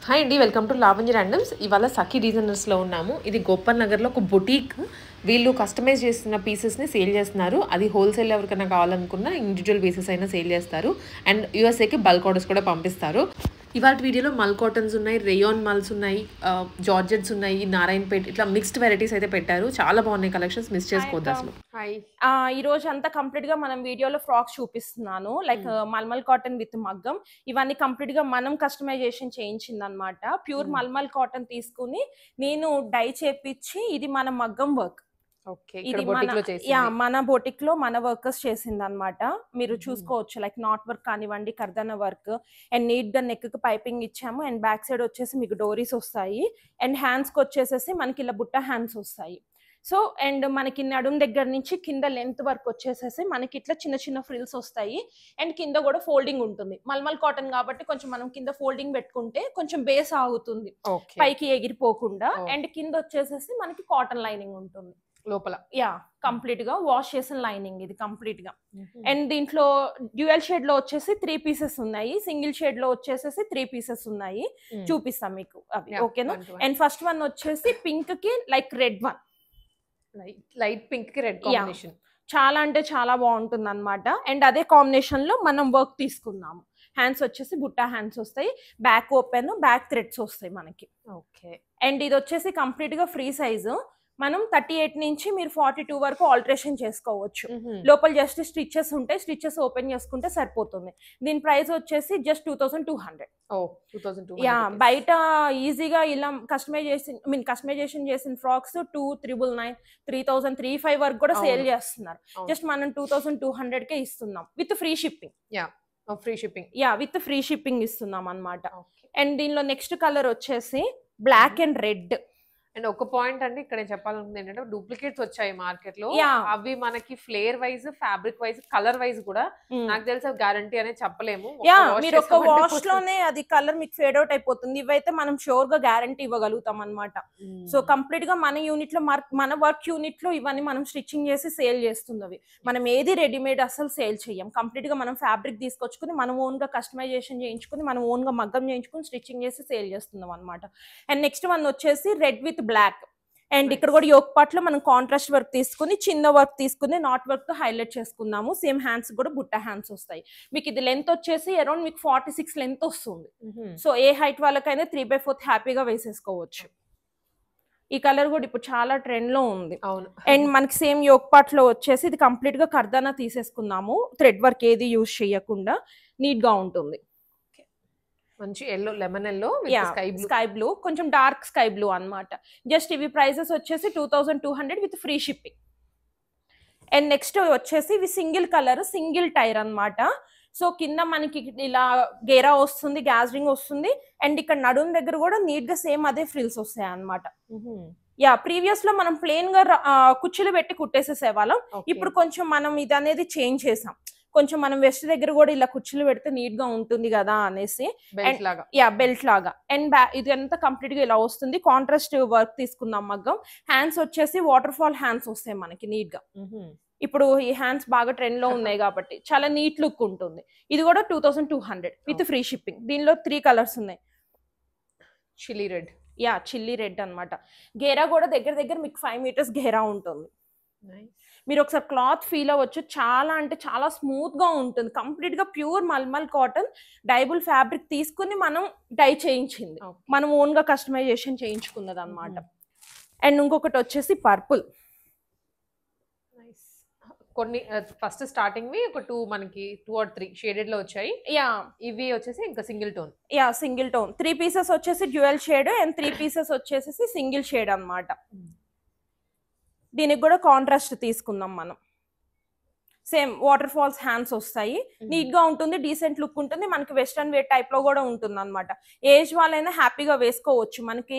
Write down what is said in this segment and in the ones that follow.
Hi అండి, welcome to Lavanya randoms. ఇవాళ సఖీ డిజైనర్స్లో ఉన్నాము. ఇది గోపన్ నగర్లో ఒక బొటీక్. వీళ్ళు కస్టమైజ్ చేస్తున్న పీసెస్ని సేల్ చేస్తున్నారు. అది హోల్సేల్ ఎవరికైనా కావాలనుకున్న ఇండివిజువల్ పీసెస్ అయినా సేల్ చేస్తారు. అండ్ యూఎస్ఏకి బల్క్ ఆర్డర్స్ కూడా పంపిస్తారు. ఇవాళ వీడియోలో మల్ కాటన్స్ ఉన్నాయి, రేయాన్ మల్స్ ఉన్నాయి, జార్జెట్స్ ఉన్నాయి, నారాయణపేట్, ఇట్లా మిక్స్డ్ వెరైటీస్ అయితే పెట్టారు. చాలా బాగున్నాయి కలెక్షన్స్, మిస్ చేసుకోవద్దు అసలు. ఈ రోజు అంతా కంప్లీట్ గా మనం వీడియోలో ఫ్రాక్స్ చూపిస్తున్నాను. లైక్ మల్మల్ కాటన్ విత్ మగ్గం. ఇవన్నీ కంప్లీట్ గా మనం కస్టమైజేషన్ చేయించింది అనమాట. ప్యూర్ మల్మల్ కాటన్ తీసుకుని నేను డై చేపించి, ఇది మన మగ్గం వర్క్. ఇది మన బొటిక్ లో మన వర్కర్స్ చేసింది అనమాట. మీరు చూసుకోవచ్చు, లైక్ నాట్ వర్క్ కానివ్వండి, కర్దన వర్క్, అండ్ నీట్ గా నెక్ కి పైపింగ్ ఇచ్చాము. అండ్ బ్యాక్ సైడ్ వచ్చేసి మీకు డోరీస్ వస్తాయి. అండ్ హ్యాండ్స్ కి వచ్చేసేసి మనకి ఇలా బుట్ట హ్యాండ్స్ వస్తాయి. సో అండ్ మనకి నడుం దగ్గర నుంచి కింద లెంత్ వరకు వచ్చేసేసి మనకి ఇట్లా చిన్న చిన్న ఫ్రిల్స్ వస్తాయి. అండ్ కింద కూడా ఫోల్డింగ్ ఉంటుంది. మల్మల్ కాటన్ కాబట్టి కొంచెం మనం కింద ఫోల్డింగ్ పెట్టుకుంటే కొంచెం బేస్ ఆగుతుంది, పైకి ఎగిరిపోకుండా. అండ్ కింద వచ్చేసేసి మనకి కాటన్ లైనింగ్ ఉంటుంది లోపల. కంప్లీట్ గా వాష్ చేసిన లైనింగ్ ఇది కంప్లీట్ గా. అండ్ దీంట్లో డ్యూయల్ షేడ్ లో వచ్చేసి 3 పీసెస్ ఉన్నాయి, సింగిల్ షేడ్ లో వచ్చేసేసి 3 పీసెస్ ఉన్నాయి. చూపిస్తాం మీకు అవి, ఓకేనా? అండ్ ఫస్ట్ వన్ వచ్చేసి పింక్ కి like red one, light pink కి రెడ్ కాంబినేషన్. చాలా అంటే చాలా బాగుంటుంది అనమాట. అండ్ అదే కాంబినేషన్ లో మనం వర్క్ తీసుకున్నాము. హ్యాండ్స్ వచ్చేసి బుట్టా హ్యాండ్స్ వస్తాయి, బ్యాక్ ఓపెన్, బ్యాక్ థ్రెడ్స్ వస్తాయి మనకి. ఓకే. అండ్ ఇది వచ్చేసి కంప్లీట్ గా ఫ్రీ సైజు. మనం 38 నుంచి మీరు 42 వరకు ఆల్టరేషన్ చేసుకోవచ్చు. లోపల జస్ట్ స్టిచెస్ ఉంటాయి, స్టిచెస్ ఓపెన్ చేసుకుంటే సరిపోతుంది. దీని ప్రైస్ వచ్చేసి జస్ట్ 2200. బయట ఈజీగా ఇలా కస్టమైజేషన్ చేసిన ఫ్రాక్స్ 2999, 3000, 3500 వరకు కూడా సేల్ చేస్తున్నారు. జస్ట్ మనం 2200 కే ఇస్తున్నాం with free shipping. With free shipping ఇస్తున్నాం అన్నమాట. అండ్ దీనిలో నెక్స్ట్ కలర్ వచ్చేసి బ్లాక్ అండ్ రెడ్. అండ్ ఒక పాయింట్ అండి ఇక్కడ చెప్పాలనుకుంది ఏంటంటే, డూప్లికేట్స్ వచ్చాయి మార్కెట్ లో. అవి మనకి flare wise, fabric wise, colour wise కూడా నాకు తెలిసి గ్యారంటీ అనేది చెప్పలేము. మీరు ఒక వాష్ లోనే అది కలర్ మీకు ఫేడ్ అవుట్ అయిపోతుంది. ఇవైతే మనం షూర్ గా గ్యారంటీ ఇవ్వగలుగుతాం అనమాట. సో కంప్లీట్ గా మన యూనిట్ లో, మన వర్క్ యూనిట్ లో ఇవన్నీ మనం స్టిచ్చింగ్ చేసి సేల్ చేస్తున్నవి. మనం ఏది రెడీమేడ్ అసలు సేల్ చేయం. కంప్లీట్ గా మనం ఫ్యాబ్రిక్ తీసుకొచ్చుకుని మనం ఓన్ గా కస్టమైజేషన్ చేయించుకుని, మనం ఓన్ గా మగ్గం చేయించుకుని స్టిచ్చింగ్ చేసి సేల్ చేస్తున్నాం అనమాట. అండ్ నెక్స్ట్ వన్ వచ్చేసి రెడ్ విత్ బ్లాక్. అండ్ ఇక్కడ కూడా యోక్ పార్ట్ లో మనం కాంట్రాస్ట్ వర్క్ తీసుకుని, చిన్న వర్క్ తీసుకుని నాట్ వర్క్ తో హైలైట్ చేసుకున్నాము. సేమ్ హ్యాండ్స్ కూడా బుట్ట హ్యాండ్స్ వస్తాయి. మీకు ఇది లెంత్ వచ్చేసి అరౌండ్ మీకు 46 లెంత్ వస్తుంది. సో ఏ హైట్ వాళ్ళకైనా 3/4 హ్యాపీగా వేసేసుకోవచ్చు. ఈ కలర్ కూడా ఇప్పుడు చాలా ట్రెండ్ లో ఉంది. అండ్ మనకి సేమ్ యోక్ పార్ట్ లో వచ్చేసి ఇది కంప్లీట్ గా కర్దానా తీసేసుకున్నాము. థ్రెడ్ వర్క్ ఏది యూజ్ చేయకుండా నీట్ గా ఉంటుంది. మంచి yellow, lemon yellow, sky blue, కొంచెం డార్క్ స్కై బ్లూ అన్నమాట. జస్ట్ ఇవి ప్రైసెస్ వచ్చేసి 2200 with free shipping. And next వచ్చేసి ఇవి సింగిల్ కలర్, సింగిల్ టైర్ అన్నమాట. సో కింద మనకి ఇలా గేరా వస్తుంది, గ్యాజరింగ్ వస్తుంది. అండ్ ఇక్కడ నడుం దగ్గర కూడా నీట్ గా సేమ్ అదే ఫ్రిల్స్ వస్తాయి అన్నమాట. ప్రీవియస్ లో మనం ప్లెయిన్ గా కుచ్చులు పెట్టి కుట్టేసేసేవాళ్ళం. ఇప్పుడు కొంచెం మనం ఇది అనేది చేంజ్ చేసాం. కొంచెం మనం వెస్ట్ దగ్గర కూడా ఇలా కుర్చీలు పెడితే నీట్ గా ఉంటుంది కదా అనేసి బెల్ట్ లాగా. అండ్ ఇది అంతా కంప్లీట్ గా ఇలా వస్తుంది. కాంట్రాస్ట్ వర్క్ తీసుకుందాం మగ్గం. హ్యాండ్స్ వచ్చేసి వాటర్ ఫాల్ హ్యాండ్స్ వస్తాయి మనకి నీట్ గా. ఇప్పుడు ఈ హ్యాండ్స్ బాగా ట్రెండ్ లో ఉన్నాయి కాబట్టి చాలా నీట్ లుక్ ఉంటుంది. ఇది కూడా 2200 విత్ ఫ్రీ షిప్పింగ్. దీనిలో 3 కలర్స్ ఉన్నాయి. చిల్లీ రెడ్ అన్నమాట. గేరా కూడా దగ్గర దగ్గర మీకు 5 మీటర్స్ గేరా ఉంటుంది. మీరు ఒకసారి క్లాత్ ఫీల్ అవ్వచ్చు, చాలా అంటే చాలా స్మూత్ గా ఉంటుంది. కంప్లీట్ గా ప్యూర్ మల్మల్ కాటన్ డైబుల్ ఫ్యాబ్రిక్ తీసుకుని మనం డై చేయించింది, మనం ఓన్ గా కస్టమైజేషన్ చేయించుకున్నది అనమాట. అండ్ ఇంకొకటి వచ్చేసి పర్పుల్. కొన్ని ఫస్ట్ స్టార్టింగ్ ఒక 2 మనకి 2 or 3 షేడెడ్ లో వచ్చాయి. ఇవి వచ్చేసి ఇంకా single tone. Single tone. 3 pieces వచ్చేసి డ్యూయల్ షేడ్ అండ్ 3 పీసెస్ వచ్చేసి సింగిల్ షేడ్ అన్నమాట. దీనికి కూడా కాంట్రాస్ట్ తీసుకుందాం మనం. సేమ్ వాటర్ ఫాల్స్ హ్యాండ్స్ వస్తాయి. నీట్ గా ఉంటుంది, డీసెంట్ లుక్ ఉంటుంది. మనకి వెస్టర్న్ వేర్ టైప్ లో కూడా ఉంటుంది అనమాట. ఏజ్ వాళ్ళైనా హ్యాపీగా వేసుకోవచ్చు. మనకి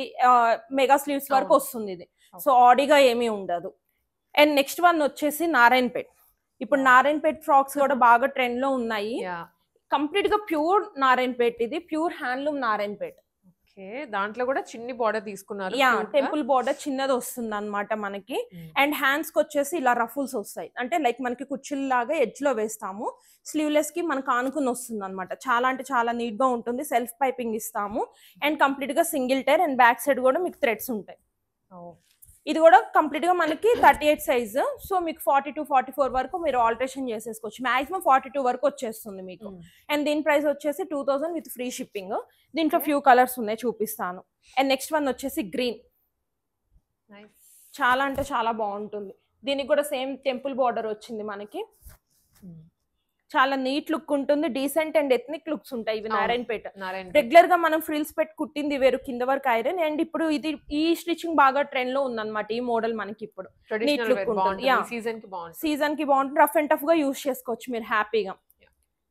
మెగా స్లీవ్స్ వరకు వస్తుంది ఇది. సో ఆడీగా ఏమీ ఉండదు. అండ్ నెక్స్ట్ వన్ వచ్చేసి నారాయణపేట్. ఇప్పుడు నారాయణపేట్ ఫ్రాక్స్ కూడా బాగా ట్రెండ్ లో ఉన్నాయి. కంప్లీట్ గా ప్యూర్ నారాయణపేట్, ఇది ప్యూర్ హ్యాండ్లూమ్ నారాయణపేట్. ఓకే. దాంట్లో కూడా చిన్ని బార్డర్ తీసుకున్నారు. యా క్యూట్ గా. టెంపుల్ బార్డర్ చిన్నది వస్తుంది అనమాట మనకి. అండ్ హ్యాండ్స్ కి వచ్చేసి ఇలా రఫుల్స్ వస్తాయి, అంటే లైక్ మనకి కుర్చీలాగా ఎడ్జ్ లో వేస్తాము. స్లీవ్లెస్ కి మనకు ఆనుకుని వస్తుంది అనమాట. చాలా అంటే చాలా నీట్ గా ఉంటుంది. సెల్ఫ్ పైపింగ్ ఇస్తాము అండ్ కంప్లీట్ గా single tier and back side కూడా మీకు థ్రెడ్స్ ఉంటాయి. ఇది కూడా కంప్లీట్ గా మనకి 38 సైజ్. సో మీకు 42-44 వరకు మీరు ఆల్టరేషన్ చేసేసుకోవచ్చు. మాక్సిమం 42 వరకు వచ్చేస్తుంది మీకు. అండ్ దీని ప్రైస్ వచ్చేసి 2000 విత్ ఫ్రీ షిప్పింగ్. దీంట్లో ఫ్యూ కలర్స్ ఉన్నాయి, చూపిస్తాను. అండ్ నెక్స్ట్ వన్ వచ్చేసి గ్రీన్. చాలా అంటే చాలా బాగుంటుంది. దీనికి కూడా సేమ్ టెంపుల్ బార్డర్ వచ్చింది మనకి. చాలా నీట్ లుక్ ఉంటుంది. డీసెంట్ అండ్ ఎథ్నిక్ లుక్స్ ఉంటాయి ఇవి. నారాయణపేట రెగ్యులర్ గా మనం ఫ్రిల్స్ పెట్టి కుట్టింది వేరు, కింద వరకు ఐరన్. అండ్ ఇప్పుడు ఇది ఈ స్టిచింగ్ బాగా ట్రెండ్ లో ఉందన్నమాట ఈ మోడల్ మనకి. ఇప్పుడు నీట్ లుక్ ఉంటుంది. సీజన్ కి బాగుంటుంది. రఫ్ అండ్ టఫ్ గా యూస్ చేసుకోవచ్చు మీరు హ్యాపీగా.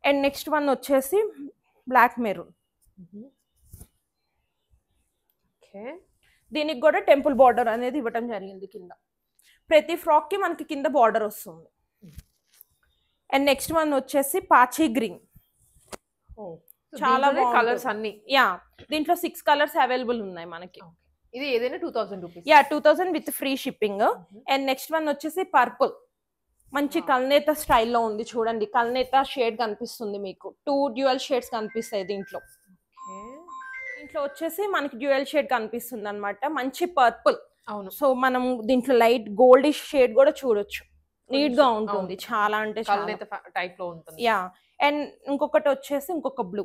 అండ్ నెక్స్ట్ వన్ వచ్చేసి బ్లాక్ మెరూన్. దీనికి కూడా టెంపుల్ బార్డర్ అనేది ఇవ్వడం జరిగింది కింద. ప్రతి ఫ్రాక్ కి మనకి కింద బార్డర్ వస్తుంది. అండ్ నెక్స్ట్ వన్ వచ్చేసి పాచీ గ్రీన్. చాలా కలర్స్ అన్ని. యా దీంట్లో 6 కలర్స్ అవైలబుల్ ఉన్నాయి మనకి. ఇది ఏదైనా 2000 rupees. Yeah 2000 with free shipping. And next one వచ్చేసి పర్పుల్. మంచి కల్నేత స్టైల్లో ఉంది చూడండి. కల్నేత షేడ్ కనిపిస్తుంది మీకు. 2 డ్యూయల్ షేడ్స్ కనిపిస్తాయి దీంట్లో. దీంట్లో వచ్చేసి మనకి డ్యూయల్ షేడ్ కనిపిస్తుంది అనమాట. మంచి పర్పుల్. అవును. సో మనం దీంట్లో లైట్ గోల్డిష్ షేడ్ కూడా చూడొచ్చు. నీట్ గా ఉంటుంది. చాలా అంటే చాలా టైప్ లో ఉంటుంది. యా అండ్ ఇంకొకటి వచ్చేసి ఇంకొక బ్లూ.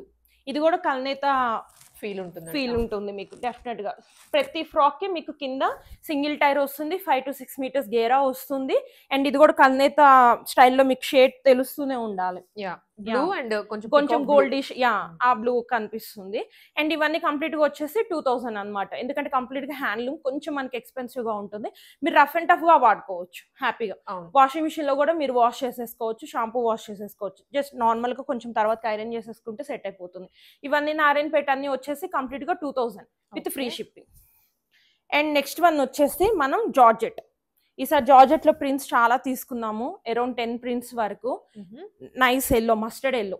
ఇది కూడా కల్నేత ఫీల్ ఉంటుంది మీకు డెఫినెట్ గా. ప్రతి ఫ్రాక్ కి మీకు కింద సింగిల్ టైర్ వస్తుంది. 5 to 6 మీటర్స్ గేరా వస్తుంది. అండ్ ఇది కూడా కల్నేత స్టైల్లో మీకు షేడ్ తెలుస్తూనే ఉండాలి. బ్లూ అండ్ కొంచెం గోల్డిష్. యా ఆ బ్లూ కనిపిస్తుంది. అండ్ ఇవన్నీ కంప్లీట్ గా వచ్చేసి 2000 అనమాట. ఎందుకంటే కంప్లీట్ గా హ్యాండ్లూమ్ కొంచెం మనకి ఎక్స్పెన్సివ్ గా ఉంటుంది. మీరు రఫ్ అండ్ టఫ్ గా వాడుకోవచ్చు హ్యాపీగా. వాషింగ్ మిషన్ లో కూడా మీరు వాష్ చేసేసుకోవచ్చు, షాంపూ వాష్ చేసేసుకోవచ్చు. జస్ట్ నార్మల్ గా కొంచెం తర్వాత ఐరన్ చేసేసుకుంటే సెట్ అయిపోతుంది. ఇవన్నీ నారాయణపేట అన్ని వచ్చేసి కంప్లీట్ గా 2000 with free shipping. And next one వచ్చేసి మనం జార్జెట్. ఈసారి జార్జెట్ లో ప్రింట్స్ చాలా తీసుకున్నాము. అరౌండ్ 10 ప్రింట్స్ వరకు. Nice yellow, mustard yellow,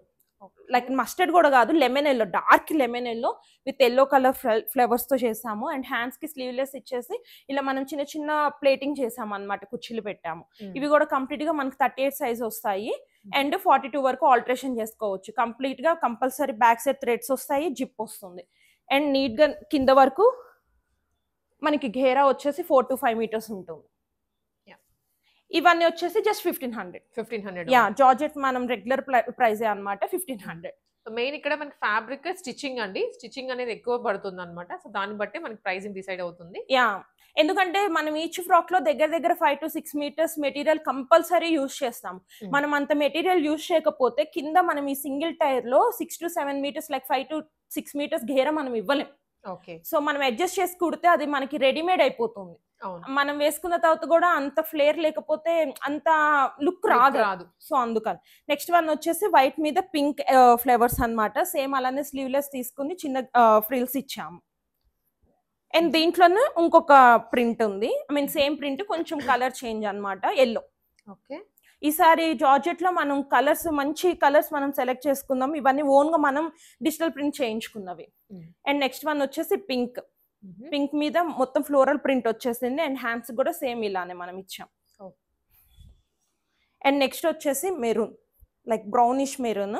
like mustard కూడా కాదు, lemon yellow, dark lemon yellow with yellow colour flowers తో చేసాము. అండ్ హ్యాండ్స్ కి స్లీవ్లెస్ ఇచ్చేసి ఇలా మనం చిన్న చిన్న ప్లేటింగ్ చేసాము అనమాట. కుర్చీలు పెట్టాము. ఇవి కూడా కంప్లీట్ గా మనకి 38 సైజ్ వస్తాయి. అండ్ 42 వరకు ఆల్టరేషన్ చేసుకోవచ్చు. కంప్లీట్ గా కంపల్సరీ బ్యాక్ సైడ్ థ్రెడ్స్ వస్తాయి, జిప్ వస్తుంది. అండ్ నీట్ గా కింద వరకు మనకి ఘేరా వచ్చేసి 4 to 5 మీటర్స్ ఉంటుంది. ఇవన్నీ వచ్చేసి జస్ట్ 1500. యా జార్జెట్ మనం రెగ్యులర్ ప్రైస్ అన్నమాట 1500. మెయిన్ ఇక్కడ మనకి ఫ్యాబ్రిక్ స్టిచ్చింగ్ అండి. స్టిచ్చింగ్ అనేది ఎక్కువ పడుతుంది అనమాట. సో దాన్ని బట్టి మనకి ప్రైసింగ్ డిసైడ్ అవుతుంది. యా ఎందుకంటే మనం ఈచ్ ఫ్రాక్ లో దగ్గర 5 to 6 metres material compulsory use చేస్తాం. మనం అంత మెటీరియల్ యూజ్ చేయకపోతే కింద మనం ఈ సింగిల్ టైర్ లో 6 to 7 metres like 5 to 6 metres ఘేరా మనం ఇవ్వలేం. సో మనం అడ్జస్ట్ చేసి కుడితే అది మనకి రెడీమేడ్ అయిపోతుంది. మనం వేసుకున్న తర్వాత కూడా అంత ఫ్లేర్ లేకపోతే అంత లుక్ రాదు. సో అందుకని నెక్స్ట్ వన్ వచ్చేసి వైట్ మీద పింక్ ఫ్లేవర్స్ అన్నమాట. సేమ్ అలానే స్లీవ్లెస్ తీసుకుని చిన్న ఫ్రిల్స్ ఇచ్చాము. అండ్ దీంట్లోనే ఇంకొక ప్రింట్ ఉంది. ఐ మీన్ సేమ్ ప్రింట్, కొంచెం కలర్ చేంజ్ అన్నమాట. ఎల్లో. ఓకే. ఈసారి జార్జెట్ లో మనం కలర్స్, మంచి కలర్స్ మనం సెలెక్ట్ చేసుకుందాం. ఇవన్నీ ఓన్ గా మనం డిజిటల్ ప్రింట్ చేయించుకున్నవి. అండ్ నెక్స్ట్ వన్ వచ్చేసి పింక్. పింక్ మీద మొత్తం ఫ్లోరల్ ప్రింట్ వచ్చేసింది. అండ్ హ్యాండ్స్ కూడా సేమ్ ఇలానే మనం ఇచ్చాం. అండ్ నెక్స్ట్ వచ్చేసి మెరూన్, లైక్ బ్రౌనిష్ మెరూన్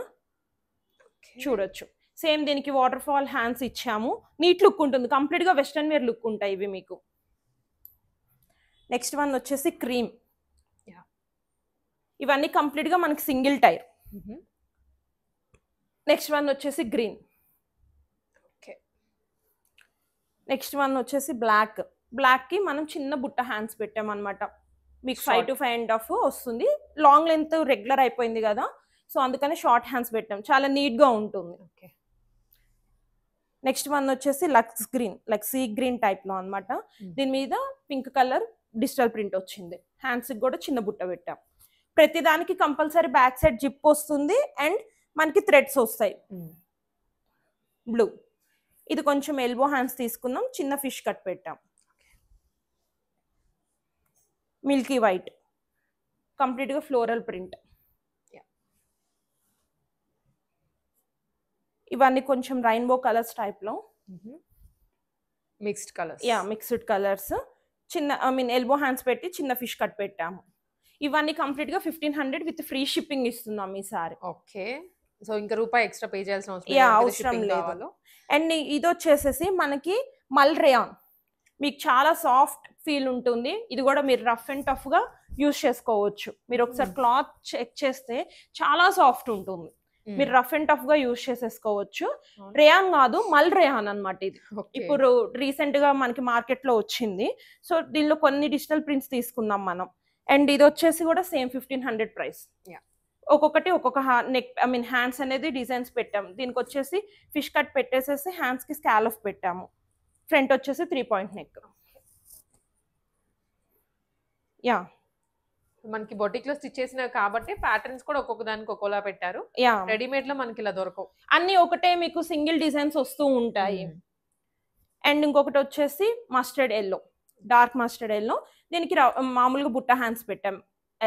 చూడొచ్చు. సేమ్ దీనికి వాటర్ ఫాల్ హ్యాండ్స్ ఇచ్చాము. నీట్ లుక్ ఉంటుంది. కంప్లీట్ గా వెస్టర్న్ వేర్ లుక్ ఉంటాయి ఇవి మీకు. నెక్స్ట్ వన్ వచ్చేసి క్రీమ్. ఇవన్నీ కంప్లీట్ గా మనకి సింగిల్ టైర్. నెక్స్ట్ వన్ వచ్చేసి గ్రీన్. నెక్స్ట్ వన్ వచ్చేసి బ్లాక్. బ్లాక్ కి మనం చిన్న బుట్ట హ్యాండ్స్ పెట్టామన్నమాట. మీకు 5 to 5.5 వస్తుంది. లాంగ్ లెంత్ రెగ్యులర్ అయిపోయింది కదా, సో అందుకని షార్ట్ హ్యాండ్స్ పెట్టాం. చాలా నీట్ గా ఉంటుంది. నెక్స్ట్ వన్ వచ్చేసి lush green, like sea green type లో అన్నమాట. దీని మీద పింక్ కలర్ డిజిటల్ ప్రింట్ వచ్చింది. హ్యాండ్స్ కూడా చిన్న బుట్ట పెట్టాం. ప్రతి దానికి కంపల్సరీ బ్యాక్ సైడ్ జిప్ వస్తుంది. అండ్ మనకి థ్రెడ్స్ వస్తాయి. బ్లూ. ఇది కొంచెం ఎల్బో హ్యాండ్స్ తీసుకున్నాం. చిన్న ఫిష్ కట్ పెట్టాం. మిల్కీ వైట్, కంప్లీట్ గా ఫ్లోరల్ ప్రింట్. ఇవన్నీ కొంచెం రైన్బో కలర్స్ టైప్ లో. Mixed colours. Yeah mixed colours. చిన్న ఐ మీన్ ఎల్బో హ్యాండ్స్ పెట్టి చిన్న ఫిష్ కట్ పెట్టాము. ఇవన్నీ కంప్లీట్ గా 1500 విత్ ఫ్రీ షిప్పింగ్ ఇస్తున్నాం ఈసారి. ఓకే. సో ఇంకా రూపాయి ఎక్స్ట్రా పే చేయాల్సిన అవసరం యా లేదు. అవసరం లేదు. అండ్ ఇది వచ్చేసేసి మనకి మల్ రేయాన్, మీకు చాలా సాఫ్ట్ ఫీల్ ఉంటుంది. ఇది కూడా మీరు రఫ్ అండ్ టఫ్ గా యూస్ చేసుకోవచ్చు. మీరు ఒకసారి క్లాత్ చెక్ చేస్తే చాలా సాఫ్ట్ ఉంటుంది. మీరు రఫ్ అండ్ టఫ్ గా యూస్ చేసేసుకోవచ్చు. రేయాన్ కాదు, మల్ రేయాన్ అన్నమాట ఇది. ఇప్పుడు రీసెంట్ గా మనకి మార్కెట్ లో వచ్చింది. సో దీనిలో కొన్ని డిజిటల్ ప్రింట్స్ తీసుకున్నాం మనం. అండ్ ఇది వచ్చేసి కూడా సేమ్ 1500 ప్రైస్. ఒక్కొక్కటి ఒక్కొక్క నెక్ ఐ మీన్ హ్యాండ్స్ అనేది డిజైన్స్ పెట్టాము. దీనికి వచ్చేసి ఫిష్ కట్ పెట్టేసేసి హ్యాండ్స్ కి స్కాలఫ్ పెట్టాము. ఫ్రంట్ వచ్చేసి 3 పాయింట్ నెక్. యా మనకి బొటిక్ లో స్టిచ్ చేసినవి కాబట్టి ప్యాటర్న్స్ కూడా ఒక్కొక్క దానికి ఒక్కోలా పెట్టారు. యా రెడీమేడ్ లో మనకి ఇలా దొరకవు. అన్ని ఒకటే మీకు సింగిల్ డిజైన్స్ వస్తూ ఉంటాయి. అండ్ ఇంకొకటి వచ్చేసి mustard yellow, dark mustard yellow. దీనికి మామూలుగా బుట్ట హ్యాండ్స్ పెట్టాం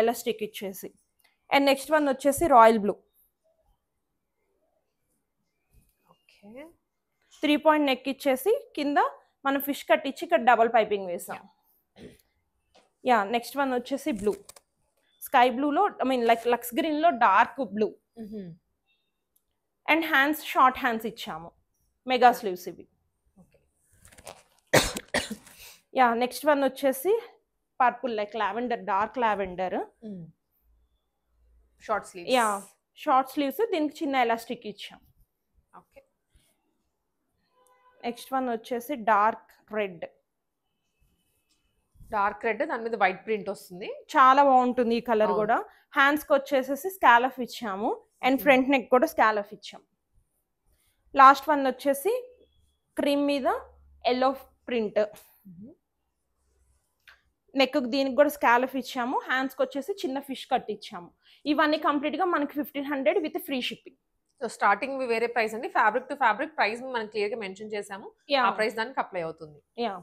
ఎలాస్టిక్ ఇచ్చేసి. అండ్ నెక్స్ట్ వన్ వచ్చేసి రాయల్ బ్లూ. 3 పాయింట్ నెక్ ఇచ్చేసి కింద మనం ఫిష్ కట్ ఇచ్చి ఇక్కడ డబల్ పైపింగ్ వేసాం. యా నెక్స్ట్ వన్ వచ్చేసి బ్లూ, స్కై బ్లూలో I mean like lux green లో dark blue. And hands short hands ఇచ్చాము, మెగా స్లీవ్స్ ఇవి. యా నెక్స్ట్ వన్ వచ్చేసి purple like lavender, dark lavender. Short sleeves. Yeah short sleeves, దీనికి చిన్న elastic ఇచ్చాం. Okay. Next one వచ్చేసి dark red. Dark red, దాని మీద వైట్ ప్రింట్ వస్తుంది. చాలా బాగుంటుంది ఈ కలర్ కూడా. హ్యాండ్స్ కి వచ్చేసేసి స్కాలఫ్ ఇచ్చాము. అండ్ ఫ్రంట్ నెక్ కూడా స్కాలఫ్ ఇచ్చాం. లాస్ట్ వన్ వచ్చేసి క్రీమ్ మీద ఎల్లో ప్రింట్. నెక్ దీనికి కూడా స్కాలఫ్ ఇచ్చాము. హ్యాండ్స్కి వచ్చేసి చిన్న ఫిష్ కట్ ఇచ్చాము. ఇవన్నీ కంప్లీట్ గా మనకి 1500 with free shipping. So starting వేరే ప్రైస్ అండి, ఫ్యాబ్రిక్ టు ఫ్యాబ్రిక్ ప్రైస్ మనం క్లియర్ గా మెన్షన్ చేసాము. ఆ ప్రైస్ దానికి అప్లై అవుతుంది. యా